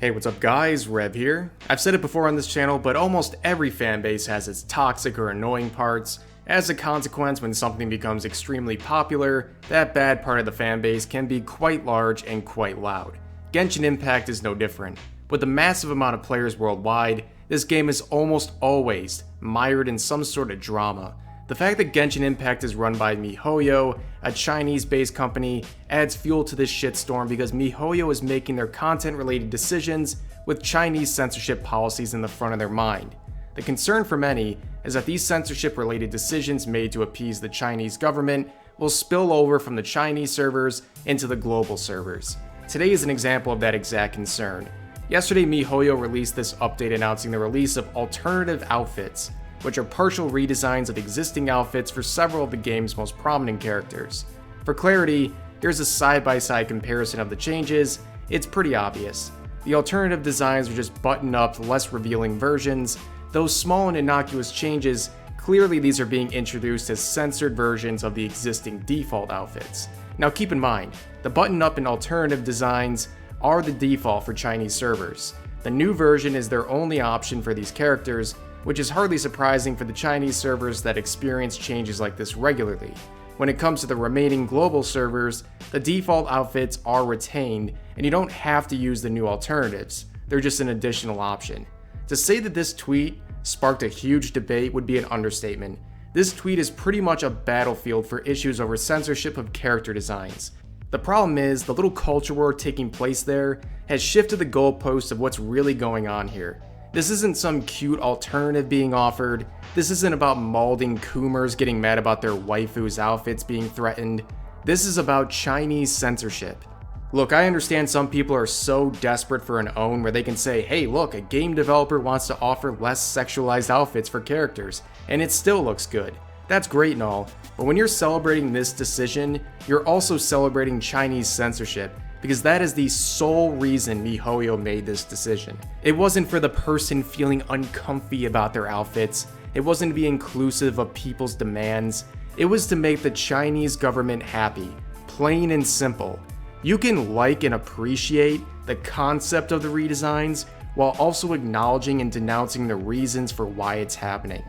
Hey, what's up guys, Rev here. I've said it before on this channel, but almost every fanbase has its toxic or annoying parts. As a consequence, when something becomes extremely popular, that bad part of the fanbase can be quite large and quite loud. Genshin Impact is no different. With a massive amount of players worldwide, this game is almost always mired in some sort of drama. The fact that Genshin Impact is run by Mihoyo, a Chinese-based company, adds fuel to this shitstorm because Mihoyo is making their content-related decisions with Chinese censorship policies in the front of their mind. The concern for many is that these censorship-related decisions made to appease the Chinese government will spill over from the Chinese servers into the global servers. Today is an example of that exact concern. Yesterday, Mihoyo released this update announcing the release of alternative outfits, which are partial redesigns of existing outfits for several of the game's most prominent characters. For clarity, here's a side-by-side comparison of the changes. It's pretty obvious. The alternative designs are just buttoned-up, less revealing versions. Those small and innocuous changes, clearly these are being introduced as censored versions of the existing default outfits. Now keep in mind, the button-up and alternative designs are the default for Chinese servers. The new version is their only option for these characters, which is hardly surprising for the Chinese servers that experience changes like this regularly. When it comes to the remaining global servers, the default outfits are retained, and you don't have to use the new alternatives. They're just an additional option. To say that this tweet sparked a huge debate would be an understatement. This tweet is pretty much a battlefield for issues over censorship of character designs. The problem is, the little culture war taking place there has shifted the goalposts of what's really going on here. This isn't some cute alternative being offered. This isn't about malding Coomers getting mad about their waifu's outfits being threatened. This is about Chinese censorship. Look, I understand some people are so desperate for an own where they can say, hey look, a game developer wants to offer less sexualized outfits for characters, and it still looks good. That's great and all, but when you're celebrating this decision, you're also celebrating Chinese censorship, because that is the sole reason Mihoyo made this decision. It wasn't for the person feeling uncomfy about their outfits. It wasn't to be inclusive of people's demands. It was to make the Chinese government happy, plain and simple. You can like and appreciate the concept of the redesigns while also acknowledging and denouncing the reasons for why it's happening.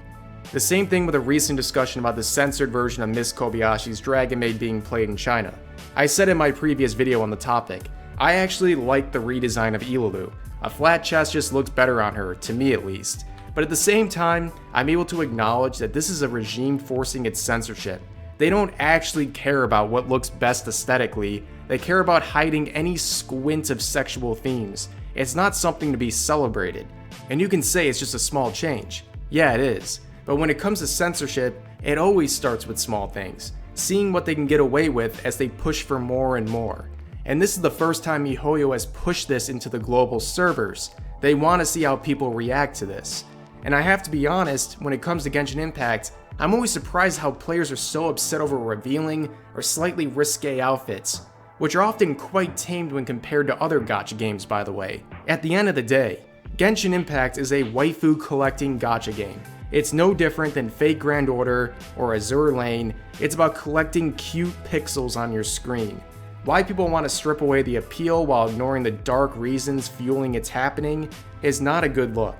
The same thing with a recent discussion about the censored version of Miss Kobayashi's Dragon Maid being played in China. I said in my previous video on the topic, I actually like the redesign of Ilalu. A flat chest just looks better on her, to me at least. But at the same time, I'm able to acknowledge that this is a regime forcing its censorship. They don't actually care about what looks best aesthetically, they care about hiding any squint of sexual themes. It's not something to be celebrated. And you can say it's just a small change. Yeah, it is. But when it comes to censorship, it always starts with small things, seeing what they can get away with as they push for more and more. And this is the first time Mihoyo has pushed this into the global servers. They want to see how people react to this. And I have to be honest, when it comes to Genshin Impact, I'm always surprised how players are so upset over revealing or slightly risque outfits, which are often quite tamed when compared to other gacha games, by the way. At the end of the day, Genshin Impact is a waifu collecting gacha game. It's no different than Fate Grand Order or Azure Lane. It's about collecting cute pixels on your screen. Why people want to strip away the appeal while ignoring the dark reasons fueling its happening is not a good look.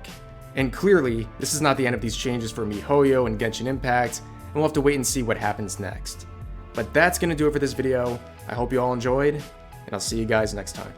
And clearly, this is not the end of these changes for Mihoyo and Genshin Impact, and we'll have to wait and see what happens next. But that's going to do it for this video. I hope you all enjoyed, and I'll see you guys next time.